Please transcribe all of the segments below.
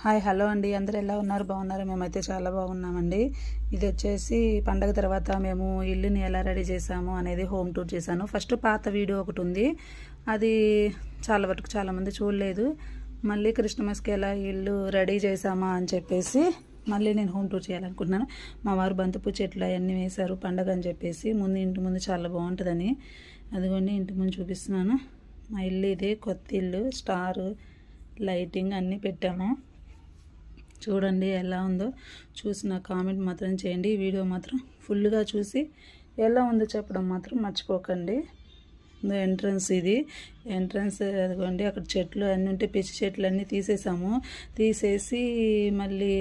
Hi hello అండి, అందరు ఎలా ఉన్నారు? బాగున్నారు? మేమైతే చాలా బాగున్నామండి. ఇది వచ్చేసి పండగ తర్వాత మేము ఇల్లుని ఎలా రెడీ చేసాము అనేది హోమ్ టూర్ చేశాను. ఫస్ట్ పాత వీడియో ఒకటి ఉంది, అది చాలా వరకు చాలామంది చూడలేదు. మళ్ళీ క్రిస్మస్కి ఎలా ఇల్లు రెడీ చేసామా అని చెప్పేసి మళ్ళీ నేను హోమ్ టూర్ చేయాలనుకుంటున్నాను. మా వారు బంతిపూ చెట్లు అవన్నీ వేశారు పండగ అని చెప్పేసి, ఇంటి ముందు చాలా బాగుంటుందని. అదిగోండి ఇంటి ముందు చూపిస్తున్నాను. మా ఇల్లు ఇదే, కొత్త ఇల్లు, స్టార్ లైటింగ్ అన్నీ పెట్టాము. చూడండి ఎలా ఉందో, చూసి నా కామెంట్ మాత్రం చేయండి. ఈ వీడియో మాత్రం ఫుల్గా చూసి ఎలా ఉందో చెప్పడం మాత్రం మర్చిపోకండి. ఎంట్రన్స్ ఇది ఎంట్రన్స్. అదిగోండి అక్కడ చెట్లు అన్నీ ఉంటే పిచ్చి చెట్లు అన్నీ తీసేసి మళ్ళీ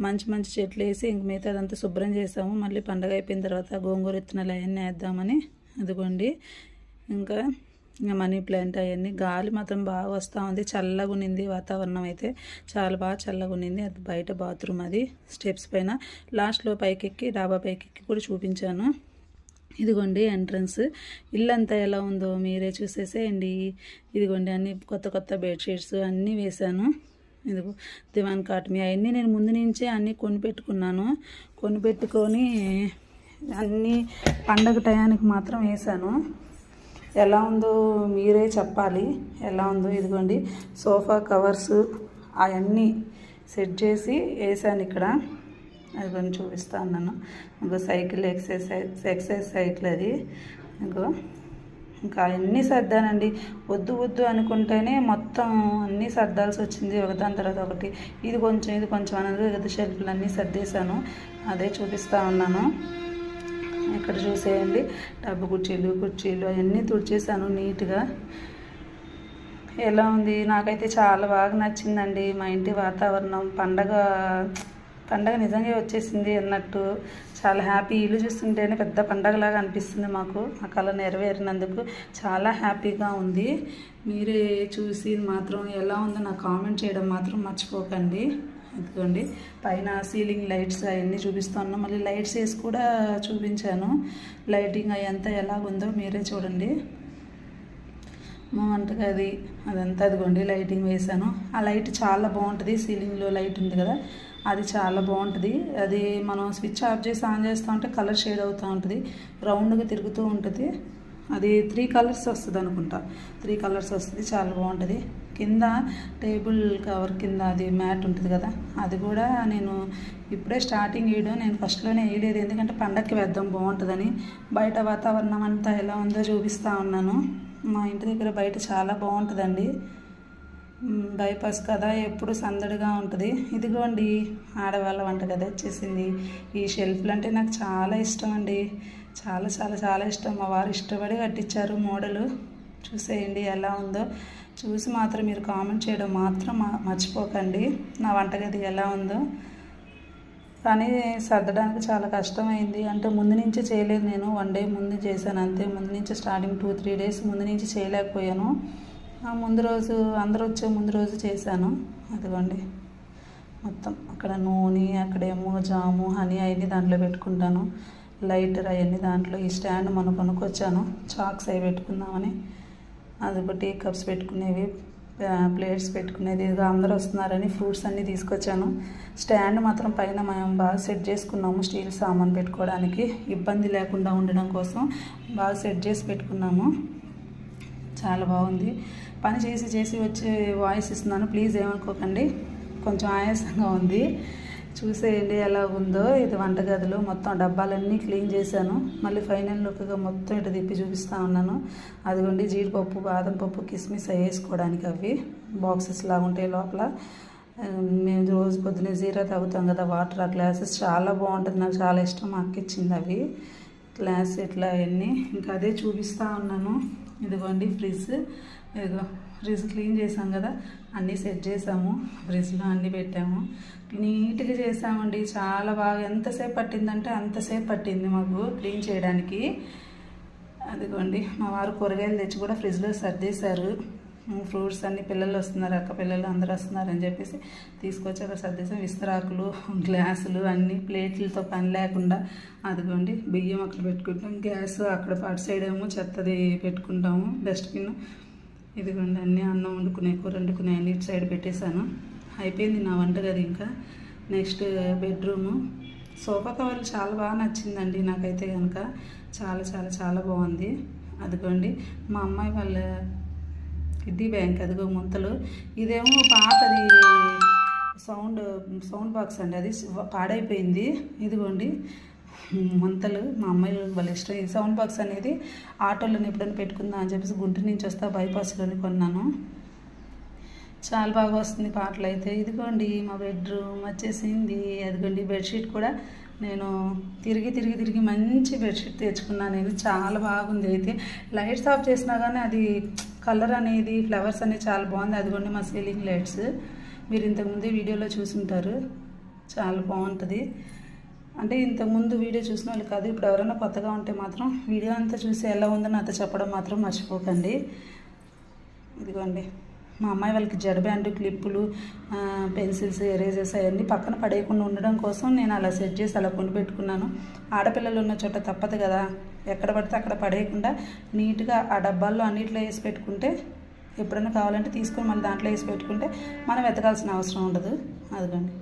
మంచి మంచి చెట్లు వేసి ఇంక మిగతా అదంతా శుభ్రం చేసాము. మళ్ళీ పండగ అయిపోయిన తర్వాత గోంగూర విత్తనాలు అవన్నీ వేద్దామని. అదిగోండి ఇంకా మనీ ప్లాంట్ అవన్నీ. గాలి మాత్రం బాగా వస్తూ ఉంది, చల్లగా ఉన్నింది వాతావరణం అయితే, చాలా బాగా చల్లగా ఉన్నింది. అది బయట బాత్రూమ్, అది స్టెప్స్ పైన లాస్ట్లో పైకెక్కి డాబా పైకెక్కి కూడా చూపించాను. ఇదిగోండి ఎంట్రన్స్. ఇల్లంతా ఎలా ఉందో మీరే చూసేసేయండి. ఇదిగోండి అన్ని కొత్త కొత్త బెడ్షీట్స్ అన్నీ వేశాను. ఇదిగో దివాన్ కాటమి అవన్నీ నేను ముందు నుంచే అన్నీ కొనిపెట్టుకొని అన్నీ పండగ టయానికి మాత్రం వేసాను. ఎలా ఉందో మీరే చెప్పాలి ఎలా ఉందో. ఇదిగోండి సోఫా కవర్స్ అవన్నీ సెట్ చేసి వేసాను ఇక్కడ. అది కొంచెం చూపిస్తా ఉన్నాను. ఇంకో సైకిల్ ఎక్సర్సైజ్ సైకిల్ అది. ఇంకా అన్నీ సర్దానండి. వద్దు అనుకుంటేనే మొత్తం అన్నీ సర్దాల్సి వచ్చింది, ఒకదాని తర్వాత ఒకటి. ఇది కొంచెం అనేది కదా షెల్ఫ్లు అన్నీ సర్దేశాను, అదే చూపిస్తూ ఉన్నాను. ఇక్కడ చూసేయండి టబ్బు కుర్చీలు అవన్నీ తుడిచేసాను నీట్గా. ఎలా ఉంది? నాకైతే చాలా బాగా నచ్చిందండి. మా ఇంటి వాతావరణం పండగ నిజంగా వచ్చేసింది అన్నట్టు చాలా హ్యాపీ. ఇల్లు చూస్తుంటేనే పెద్ద పండగలాగా అనిపిస్తుంది మాకు. ఆ కళ నెరవేరినందుకు చాలా హ్యాపీగా ఉంది. మీరే చూసి మాత్రం ఎలా ఉందో నాకు కామెంట్ చేయడం మాత్రం మర్చిపోకండి. ఇదిగోండి పైన సీలింగ్ లైట్స్ అవన్నీ చూపిస్తున్నాను. మళ్ళీ లైట్స్ వేసి కూడా చూపించాను. లైటింగ్ అయ్యంతా ఎలాగుందో మీరే చూడండి. మా వంటగది అదంతా అదిగోండి లైటింగ్ వేసాను. ఆ లైట్ చాలా బాగుంటుంది. సీలింగ్లో లైట్ ఉంది కదా, అది చాలా బాగుంటుంది. అది మనం స్విచ్ ఆఫ్ చేసి ఆన్ చేస్తూ ఉంటే కలర్ షేడ్ అవుతూ ఉంటుంది, రౌండ్గా తిరుగుతూ ఉంటుంది. అది 3 కలర్స్ వస్తుంది అనుకుంటా. 3 కలర్స్ వస్తుంది, చాలా బాగుంటుంది. కింద టేబుల్ కవర్ కింద అది మ్యాట్ ఉంటుంది కదా, అది కూడా నేను ఇప్పుడే స్టార్టింగ్ వేయడం. నేను ఫస్ట్లోనే వేయలేదు, ఎందుకంటే పండగకి వేద్దాం బాగుంటుందని. బయట వాతావరణం అంతా ఎలా ఉందో చూపిస్తూ ఉన్నాను. మా ఇంటి దగ్గర బయట చాలా బాగుంటుందండి. బైపాస్ కదా, ఎప్పుడు సందడిగా ఉంటుంది. ఇదిగోండి ఆడవాళ్ళ వంటగది వచ్చేసింది. ఈ షెల్ఫ్లు అంటే నాకు చాలా ఇష్టం అండి, చాలా చాలా చాలా ఇష్టం. మా వారు ఇష్టపడి కట్టించారు మోడలు. చూసేయండి ఎలా ఉందో, చూసి మాత్రం మీరు కామెంట్ చేయడం మాత్రం మర్చిపోకండి. నా వంటగది ఎలా ఉందో. కానీ సర్దడానికి చాలా కష్టమైంది. అంటే ముందు నుంచే చేయలేదు నేను, 1 డే ముందు చేశాను అంతే. ముందు నుంచి స్టార్టింగ్ 2-3 డేస్ ముందు నుంచి చేయలేకపోయాను. ముందు రోజు అందరూ వచ్చే ముందు రోజు చేశాను. అదిగోండి మొత్తం అక్కడ నూనె, అక్కడేమో జాము, హనీ అవన్నీ దాంట్లో పెట్టుకుంటాను. లైటర్ అవన్నీ దాంట్లో. ఈ స్టాండ్ మనం కొనుక్కొచ్చాను, చాక్స్ అవి పెట్టుకుందామని. అది టీ కప్స్ పెట్టుకునేవి, ప్లేట్స్ పెట్టుకునేది. ఇదిగా అందరూ వస్తున్నారని ఫ్రూట్స్ అన్నీ తీసుకొచ్చాను. స్టాండ్ మాత్రం పైన మేము బాగా సెట్ చేసుకున్నాము, స్టీల్ సామాన్ పెట్టుకోవడానికి ఇబ్బంది లేకుండా ఉండడం కోసం బాగా సెట్ చేసి పెట్టుకున్నాము. చాలా బాగుంది. పని చేసి వచ్చి వాయిస్ ఇస్తున్నాను, ప్లీజ్ ఏమనుకోకండి. కొంచెం ఆయాసంగా ఉంది. చూసేయండి ఎలా ఉందో. ఇది వంటగదిలో మొత్తం డబ్బాలన్నీ క్లీన్ చేశాను. మళ్ళీ ఫైనల్ లుక్గా మొత్తం ఇటు తిప్పి చూపిస్తూ ఉన్నాను. అదిగోండి జీడిపప్పు, బాదం పప్పు, కిస్మిస్ వేసుకోవడానికి అవి బాక్సెస్ లాగా ఉంటాయి లోపల. మేము రోజు పొద్దున్నే జీరా తాగుతాం కదా, వాటర్. ఆ గ్లాసెస్ చాలా బాగుంటుంది, నాకు చాలా ఇష్టం. మా అక్క ఇచ్చింది అవి గ్లాస్ ఇట్లా అవన్నీ. ఇంకా అదే చూపిస్తూ ఉన్నాను. ఇదిగోండి ఫ్రిడ్జ్. ఫ్రిడ్జ్ క్లీన్ చేసాం కదా, అన్నీ సెట్ చేసాము. ఫ్రిడ్జ్లో అన్నీ పెట్టాము, నీట్గా చేసామండి. చాలా బాగా ఎంతసేపు పట్టిందంటే అంతసేపు పట్టింది మాకు క్లీన్ చేయడానికి. అదిగోండి మా వారు కూరగాయలు తెచ్చి కూడా ఫ్రిడ్జ్లో సర్దేశారు. ఫ్రూట్స్ అన్నీ పిల్లలు వస్తున్నారు, అక్క పిల్లలు అందరూ వస్తున్నారని చెప్పేసి తీసుకొచ్చి అక్కడ సర్దేశాం. విస్తరాకులు, గ్లాసులు అన్నీ ప్లేట్లతో పని లేకుండా. అదిగోండి బియ్యం అక్కడ పెట్టుకుంటాం, గ్యాస్ అక్కడ అటు సైడ్ ఏమో చెత్తది పెట్టుకుంటాము, డస్ట్బిన్. ఇదిగోండి అన్నీ అన్నం వండుకునే, కూర వండుకునే అన్ని ఇటు సైడ్ పెట్టేశాను. అయిపోయింది నా వంటగది. ఇంకా నెక్స్ట్ బెడ్రూము. సోఫా కవర్లు చాలా బాగా నచ్చిందండి నాకైతే కనుక. చాలా చాలా చాలా బాగుంది. అదిగోండి మా అమ్మాయి వాళ్ళ కిడ్డీ బ్యాంక్, అదిగో ముంతలు. ఇదేమో పాతది సౌండ్ బాక్స్ అండి, అది పాడైపోయింది. ఇదిగోండి ముంతలు. మా అమ్మాయి వాళ్ళ ఇష్టం. ఈ సౌండ్ బాక్స్ అనేది ఆటోలను ఎప్పుడైనా పెట్టుకుందాం అని చెప్పేసి గుంటూరు నుంచి వస్తా బైపాస్లోని కొన్నాను. చాలా బాగా వస్తుంది పాటలు అయితే. ఇదిగోండి మా బెడ్రూమ్ వచ్చేసింది. అదిగోండి బెడ్షీట్ కూడా నేను తిరిగి మంచి బెడ్షీట్ తెచ్చుకున్నాను నేను. చాలా బాగుంది. అయితే లైట్స్ ఆఫ్ చేసినా కానీ అది కలర్ అనేది, ఫ్లవర్స్ అనేది చాలా బాగుంది. అదిగోండి మా సీలింగ్ లైట్స్, మీరు ఇంతకుముందే వీడియోలో చూసుంటారు. చాలా బాగుంటుంది. అంటే ఇంతకుముందు వీడియో చూసిన వాళ్ళు కాదు, ఇప్పుడు ఎవరైనా కొత్తగా ఉంటే మాత్రం వీడియో అంతా చూసి ఎలా ఉందో నాతో చెప్పడం మాత్రం మర్చిపోకండి. ఇదిగోండి మా అమ్మాయి వాళ్ళకి జడ బ్యాండ్, క్లిప్పులు, పెన్సిల్స్, ఎరేజర్స్ అవన్నీ పక్కన పడేయకుండా ఉండడం కోసం నేను అలా సెట్ చేసి అలా కొనిపెట్టుకున్నాను. ఆడపిల్లలు ఉన్న చోట తప్పదు కదా, ఎక్కడ పడితే అక్కడ పడేయకుండా నీట్గా ఆ డబ్బాల్లో అన్నిట్లో వేసి పెట్టుకుంటే ఎప్పుడైనా కావాలంటే తీసుకొని మళ్ళీ దాంట్లో వేసి పెట్టుకుంటే మనం వెతకాల్సిన అవసరం ఉండదు. అదిగోండి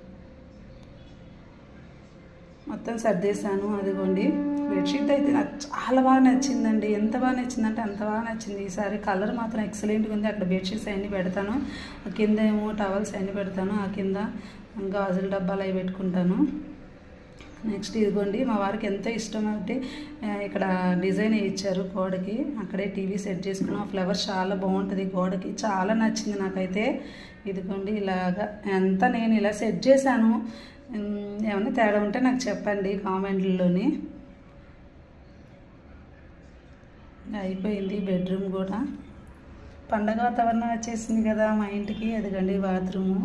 మొత్తం సర్దేశాను. అదిగోండి బెడ్షీట్ అయితే నాకు చాలా బాగా నచ్చిందండి. ఎంత బాగా నచ్చిందంటే అంత బాగా నచ్చింది. ఈసారి కలర్ మాత్రం ఎక్సలెంట్గా ఉంది. అక్కడ బెడ్షీట్స్ అన్నీ పెడతాను, కింద ఏమో టవల్స్ అన్నీ పెడతాను, ఆ కింద గాజుల డబ్బాలు అవి పెట్టుకుంటాను. నెక్స్ట్ ఇదిగోండి మా వారికి ఎంతో ఇష్టం అంటే ఇక్కడ డిజైన్ ఇచ్చారు గోడకి, అక్కడే టీవీ సెట్ చేసుకున్నాం. ఫ్లవర్స్ చాలా బాగుంటుంది గోడకి, చాలా నచ్చింది నాకైతే. ఇదిగోండి ఇలాగా అంతా నేను ఇలా సెట్ చేశాను. ఏమన్నా తేడా ఉంటే నాకు చెప్పండి కామెంట్లలోని. అయిపోయింది బెడ్రూమ్ కూడా. పండగ వాతావరణం వచ్చేసింది కదా మా ఇంటికి. అదిగండి బాత్రూము.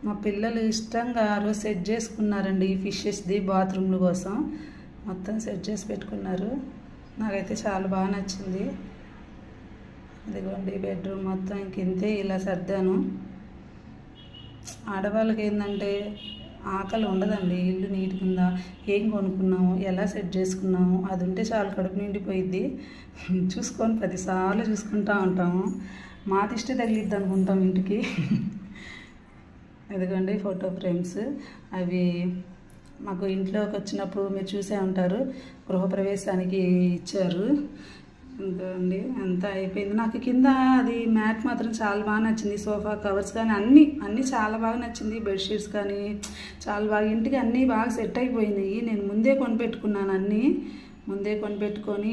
మా పిల్లలు ఇష్టంగా ఆ రోజు సెట్ చేసుకున్నారండి ఈ ఫిషెస్ది బాత్రూమ్ల కోసం. మొత్తం సెట్ చేసి పెట్టుకున్నారు. నాకైతే చాలా బాగా నచ్చింది. ఇదిగోండి బెడ్రూమ్ మొత్తం ఇంతే ఇలా సర్దాను. ఆడవాళ్ళకి ఏంటంటే ఆకలి ఉండదండి. ఇల్లు నీట్గా ఉందా, ఏం కొనుక్కున్నాము, ఎలా సెట్ చేసుకున్నాము, అది ఉంటే చాలు, కడుపు నిండిపోయిద్ది. చూసుకొని 10 సార్లు చూసుకుంటూ ఉంటాము. మా దిష్టి తగిలిద్ది అనుకుంటాం ఇంటికి. ఇదిగోండి ఫోటో ఫ్రేమ్స్, అవి మాకు ఇంట్లోకి వచ్చినప్పుడు మీరు చూసే ఉంటారు, గృహప్రవేశానికి ఇచ్చారు. ఇంకోండి అంతా అయిపోయింది. నాకు కింద అది మ్యాట్ మాత్రం చాలా బాగా నచ్చింది. సోఫా కవర్స్ కానీ అన్నీ చాలా బాగా నచ్చింది. బెడ్షీట్స్ కానీ చాలా బాగా, ఇంటికి అన్నీ బాగా సెట్ అయిపోయినాయి. నేను ముందే కొనిపెట్టుకున్నాను, అన్నీ ముందే కొనిపెట్టుకొని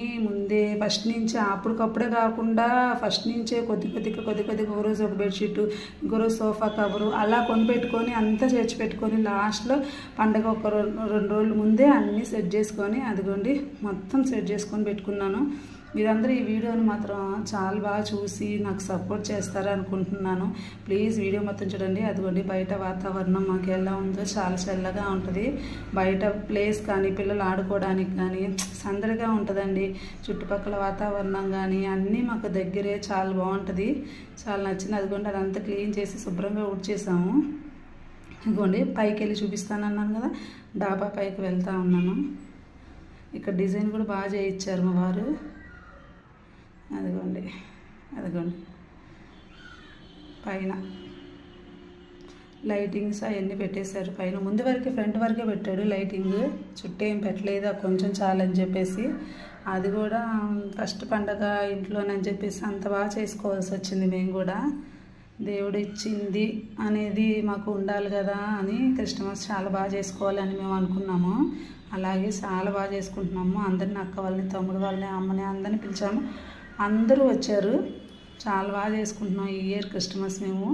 ఫస్ట్ నుంచి అప్పటికప్పుడే కాకుండా ఫస్ట్ నుంచే కొద్దిగా ఒక రోజు ఒక బెడ్షీట్, ఇంకో రోజు సోఫా కవరు అలా కొనిపెట్టుకొని అంతా చేర్చి పెట్టుకొని లాస్ట్లో పండగ ఒక 2 రోజుల ముందే అన్నీ సెట్ చేసుకొని అదిగోండి మొత్తం సెట్ చేసుకొని పెట్టుకున్నాను. మీరందరూ ఈ వీడియోని మాత్రం చాలా బాగా చూసి నాకు సపోర్ట్ చేస్తారు అనుకుంటున్నాను. ప్లీజ్ వీడియో మొత్తం చూడండి. అదిగోండి బయట వాతావరణం మాకు ఎలా ఉందో చాలా చల్లగా ఉంటుంది. బయట ప్లేస్ కానీ పిల్లలు ఆడుకోవడానికి కానీ సందడిగా ఉంటుందండి. చుట్టుపక్కల వాతావరణం కానీ అన్నీ మాకు దగ్గరే, చాలా బాగుంటుంది. చాలా నచ్చింది. అదిగోండి అదంతా క్లీన్ చేసి శుభ్రంగా ఊడ్చేసాము. ఇదిగోండి పైకి వెళ్ళి చూపిస్తానన్నాను కదా, డాబా పైకి వెళ్తూ ఉన్నాను. ఇక్కడ డిజైన్ కూడా బాగా చేయించారు మా వారు. అదిగోండి పైన లైటింగ్స్ అవన్నీ పెట్టేశారు. పైన ముందు వరకే ఫ్రంట్ వరకే పెట్టాడు లైటింగ్, చుట్టూ ఏం పెట్టలేదు, కొంచెం చాలని చెప్పేసి. అది కూడా ఫస్ట్ పండగ ఇంట్లోనని చెప్పేసి అంత బాగా చేసుకోవాల్సి వచ్చింది. మేము కూడా దేవుడు ఇచ్చింది అనేది మాకు ఉండాలి కదా అని క్రిస్మస్ చాలా బాగా చేసుకోవాలని మేము అనుకున్నాము. అలాగే చాలా బాగా చేసుకుంటున్నాము. అందరిని, అక్క వాళ్ళని, తమ్ముడు వాళ్ళని, అమ్మని అందరిని పిలిచాము. అందరూ వచ్చారు. చాలా బాగా చేసుకుంటున్నాం ఈ ఇయర్ క్రిస్మస్. మేము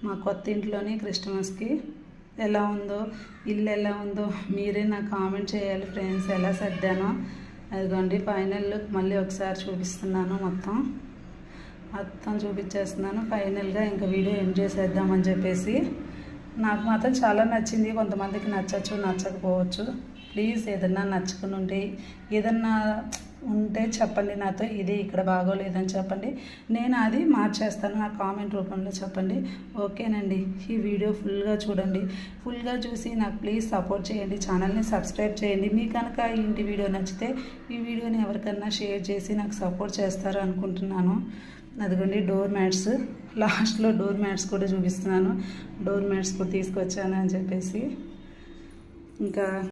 మా కొత్త ఇంట్లోనే క్రిస్మస్కి ఎలా ఉందో, ఇల్లు ఎలా ఉందో మీరే నాకు కామెంట్ చేయాలి ఫ్రెండ్స్, ఎలా సర్దానో. అదిగోండి ఫైనల్ మళ్ళీ ఒకసారి చూపిస్తున్నాను, మొత్తం చూపించేస్తున్నాను. ఫైనల్గా ఇంకా వీడియో ఎండ్ చేసేద్దామని చెప్పేసి. నాకు మాత్రం చాలా నచ్చింది. కొంతమందికి నచ్చచ్చు, నచ్చకపోవచ్చు. ప్లీజ్ ఏదన్నా నచ్చుకుని ఉంటే, ఏదన్నా ఉంటే చెప్పండి నాతో, ఇది ఇక్కడ బాగోలేదని చెప్పండి, నేను అది మార్చేస్తాను. నా కామెంట్ రూపంలో చెప్పండి. ఓకేనండి. ఈ వీడియో ఫుల్గా చూడండి. ఫుల్గా చూసి నాకు ప్లీజ్ సపోర్ట్ చేయండి. ఛానల్ని సబ్స్క్రైబ్ చేయండి. మీకు కనుక ఇంటి వీడియో నచ్చితే ఈ వీడియోని ఎవరికన్నా షేర్ చేసి నాకు సపోర్ట్ చేస్తారు అనుకుంటున్నాను. అదిగోండి డోర్ మ్యాట్స్, లాస్ట్లో డోర్ మ్యాట్స్ కూడా చూపిస్తున్నాను. డోర్ మ్యాట్స్ కూడా తీసుకొచ్చాను అని చెప్పేసి. ఇంకా